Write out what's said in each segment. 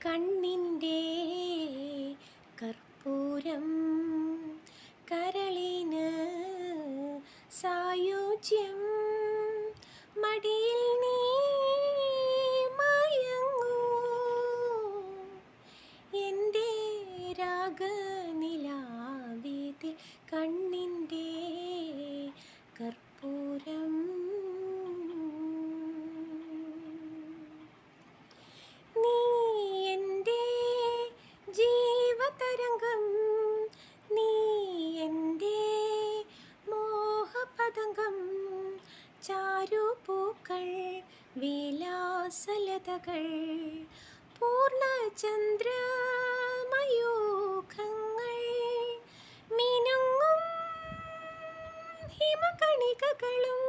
കണ്ണിൻ്റെ കർപ്പൂരം കരളിന് സായുജ്യം മടിയിൽ നീ മയങ്ങൂ എൻ്റെ രാഗനിലാവിതിൽ കണ്ണിൻ്റെ കർപ്പൂരം നീ എൻ്റെ ജീവതരംഗം നീ എൻ്റെ മോഹപതംഗം ചാരുപൂക്കൾ വിലാസലതകൾ പൂർണ്ണചന്ദ്രമയൂഖങ്ങൾ മിനുങ്ങും ഹിമകണികകളും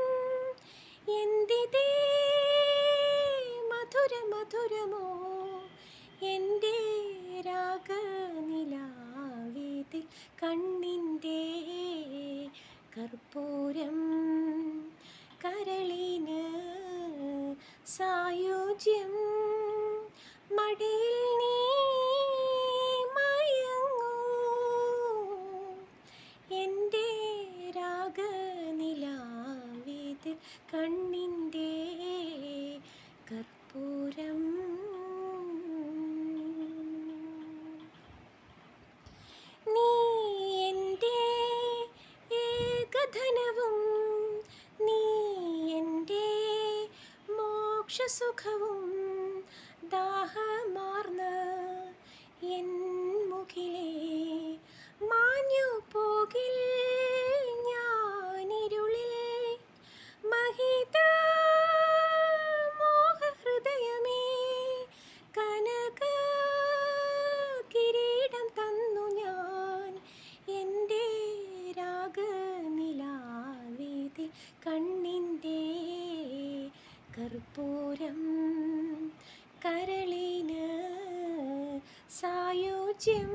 എന്തിതേ മധുരമധുരമോ എൻ്റെ രാഗനിലാവിതിൽ കണ്ണിൻ്റെ കർപ്പൂരം കരളിന് സായുജ്യം മടിയിൽ നീ മയങ്ങൂ എൻ്റെ രാഗനിലാവിതിൽ കണ്ണിൻ്റെ കർപ്പൂരം നീ എൻ്റെ ഏകധനവും നീ എൻ്റെ മോക്ഷസുഖവും ദാഹമാർന്ന എൻ മുഖിലേ മാഞ്ഞു പോകിൽ ഞാനിരുളിൽ മഹിത മോഹഹൃദയമേ കനക കിരീടം തന്നു ഞാൻ എൻ്റെ രാഗനിലാവിതിൽ കണ്ണിൻ്റെ കർപ്പൂരം കരളിന് സായുജ്യം